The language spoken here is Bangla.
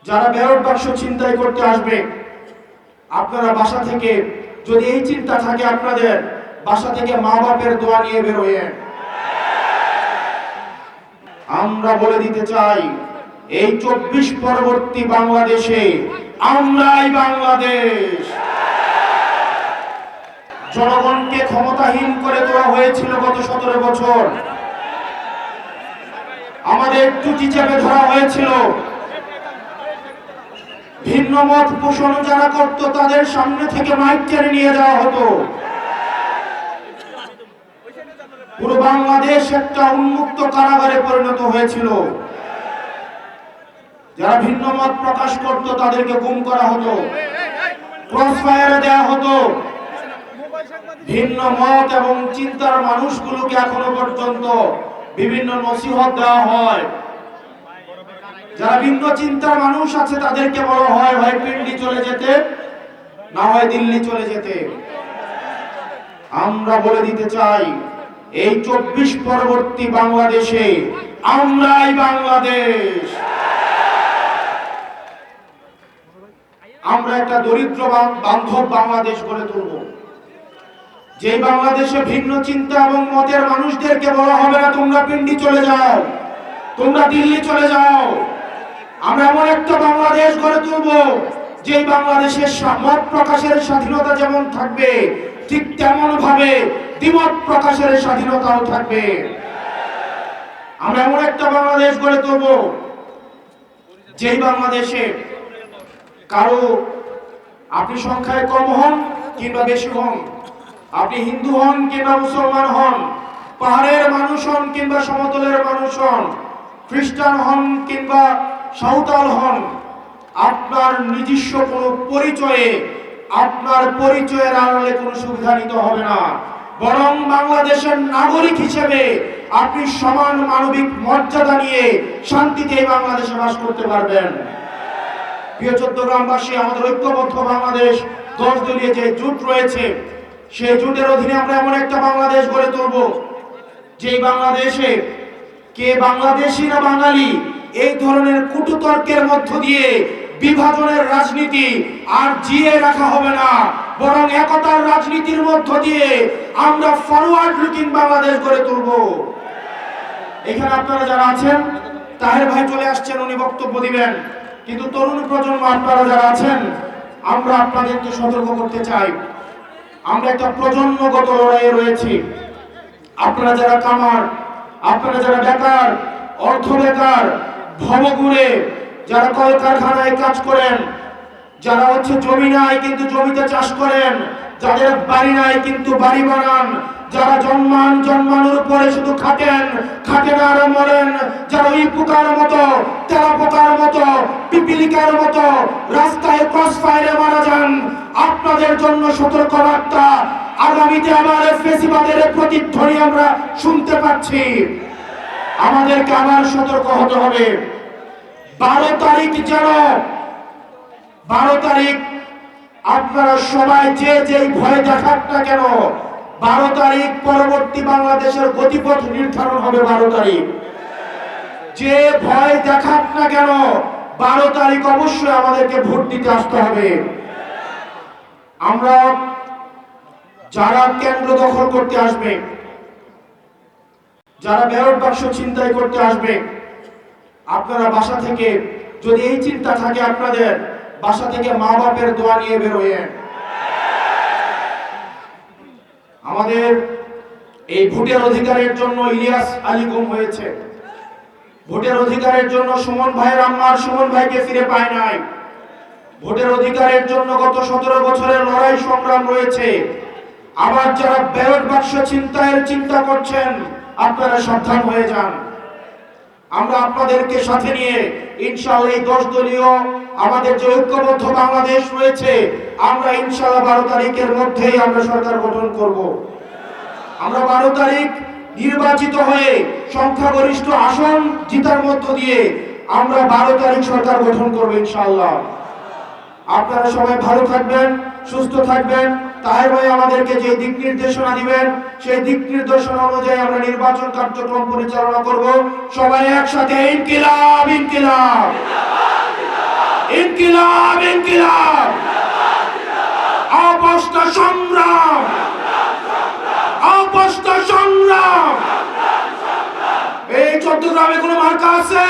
যারা ব্যালট বাক্স ছিনতাই করতে আসবে, আপনারা বাসা থেকে, যদি এই চিন্তা থাকে আপনাদের, বাসা থেকে মা বাপের দোয়া নিয়ে বেরোয়েন। আমরা বলে দিতে চাই, এই 24 পরবর্তী বাংলাদেশে আমরাই বাংলাদেশ। জনগণকে ক্ষমতাহীন করে দেওয়া হয়েছিল গত 17 বছর। আমাদের টুটি চেপে ধরা হয়েছিল। ভিন্ন মত পোষণ যারা করত তাদের সামনে থেকে মাইক কেড়ে নিয়ে যাওয়া হতো। পুরো বাংলাদেশ একটা উন্মুক্ত কারাগারে পরিণত হয়েছিল। যারা ভিন্ন মত প্রকাশ করত তাদেরকে গুম করা হতো, ক্রস ফায়ারে দেওয়া হতো। ভিন্ন মত এবং চিন্তার মানুষগুলোকে এখনো পর্যন্ত বিভিন্ন নসিহত দেওয়া হয়। যারা ভিন্ন চিন্তার মানুষ আছে তাদেরকে বলা হয় হয় পিন্ডি চলে যেতে, না হয় দিল্লি চলে যেতে। আমরা বলে দিতে চাই, এই 24 পরবর্তী বাংলাদেশে আমরাই বাংলাদেশ। আমরা একটা দরিদ্র বান্ধব বাংলাদেশ গড়ে তুলব, যে বাংলাদেশে ভিন্ন চিন্তা এবং মতের মানুষদেরকে বলা হবে না তোমরা পিন্ডি চলে যাও, তোমরা দিল্লি চলে যাও। আমরা এমন একটা বাংলাদেশ গড়ে তুলব, যে বাংলাদেশের মত প্রকাশের স্বাধীনতা যেমন থাকবে, ঠিক তেমন ভাবে দ্বিমত প্রকাশের স্বাধীনতাও থাকবে। আমরা এমন একটা বাংলাদেশ গড়ে তুলব, যেই বাংলাদেশে কারো, আপনি সংখ্যায় কম হন কিংবা বেশি হন, আপনি হিন্দু হন কিংবা মুসলমান হন, পাহাড়ের মানুষ হন কিংবা সমতলের মানুষ হন, খ্রিস্টান হন কিংবা সাঁওতাল হন, আপনার নিজস্ব কোনো পরিচয়ে, আপনার পরিচয়ের আড়ালে কোনো সুবিধা নিতে হবে না। বরং বাংলাদেশের নাগরিক হিসেবে আপনি সমান মানবিক মর্যাদা নিয়ে শান্তিতে এই বাংলাদেশে বাস করতে পারবেন। প্রিয় চট্টগ্রামবাসী, আমাদের ঐক্যবদ্ধ বাংলাদেশ 10 দলীয় যে জোট রয়েছে, সেই জোটের অধীনে আমরা এমন একটা বাংলাদেশ গড়ে তুলব, যেই বাংলাদেশে কে বাংলাদেশি না বাঙালি এই ধরনের কটুতর্কের মধ্য দিয়ে বিভাজনের রাজনীতি আর জিয়ে রাখা হবে না, বরং একতার রাজনীতির মধ্য দিয়ে আমরা ফরওয়ার্ড লুকিং বাংলাদেশ গড়ে তুলব। এখানে আপনারা যারা আছেন, তাহের ভাই চলে আসছেন, উনি বক্তব্য দিবেন, কিন্তু তরুণ প্রজন্ম আপনারা যারা আছেন, আমরা আপনাদেরকে সতর্ক করতে চাই, আমরা একটা প্রজন্মগত লড়াইয়ে রয়েছি। আপনারা যারা কামার, আপনারা যারা বেকার, অর্থ বেকার, ভবঘুরে, যারা কলকারখানায় কাজ করেন, যারা জমি নাই কিন্তু জমিতে চাষ করেন, যাদের বাড়ি নাই কিন্তু বাড়ি বানান, যারা জন্মানোর পরে শুধু খাটেন আর মরেন, যারা ওই পোকার মতো, তেলা পোকার মতো, পিপিলিকার মতো রাস্তায় ক্রস ফায়ারে মারা যান, আপনাদের জন্য সতর্ক বার্তা। আগামীতে আবার ফেসিবাদের প্রতিধ্বনি আমরা শুনতে পাচ্ছি। আমাদেরকে আবার সতর্ক হতে হবে। 12 তারিখ যেন, 12 তারিখ আপনারা সবাই যেই ভয় দেখান না কেন, 12 তারিখ পরবর্তী বাংলাদেশের গতিপথ নির্ধারণ হবে। 12 তারিখ যে ভয় দেখান না কেন, 12 তারিখ অবশ্যই আমাদেরকে ভোট দিতে আসতে হবে। আমরা যারা কেন্দ্র দখল করতে আসবে, যারা ব্যালট বাক্স ছিনতাই করতে আসবে, আপনারা বাসা থেকে, যদি এই চিন্তা থাকে আপনাদের, বাসা থেকে মা বাপের দোয়া নিয়ে বেরোয়েন। আমাদের এই ভোটের অধিকারের জন্য ইলিয়াস আলী গুম হয়েছে, ভোটের অধিকারের জন্য সুমন ভাইয়ের আম্মার সুমন ভাইকে ফিরে পায় নাই, ভোটের অধিকারের জন্য গত 17 বছরের লড়াই সংগ্রাম রয়েছে। আবার যারা ব্যালট বাক্স ছিনতাইয়ের চিন্তা করছেন, আপনারা সাবধান হয়ে যান। আমরা আপনাদেরকে সাথে নিয়ে ইনশাআল্লাহ এই 10 দলীয় আমাদের যে ঐক্যবদ্ধ বাংলাদেশ রয়েছে, আমরা ইনশাআল্লাহ 12 তারিখের মধ্যেই আমরা সরকার গঠন করব। আমরা 12 তারিখ নির্বাচিত হয়ে সংখ্যাগরিষ্ঠ আসন জিতার মধ্য দিয়ে আমরা 12 তারিখ সরকার গঠন করব ইনশাআল্লাহ। আপনারা সবাই ভালো থাকবেন, সুস্থ থাকবেন। তাহের ভাই আমাদেরকে যে দিক নির্দেশনা দিবেন, সেই দিক নির্দেশনা অনুযায়ী আমরা নির্বাচন কার্যক্রম পরিচালনা করব। সবাই একসাথে ইনকিলাব, ইনকিলাব। ইনকিলাব ইনকিলাব, অপষ্ট সংগ্রাম, অপষ্ট সংগ্রাম। এই চট্টগ্রামে কোনো মার্কা আছে?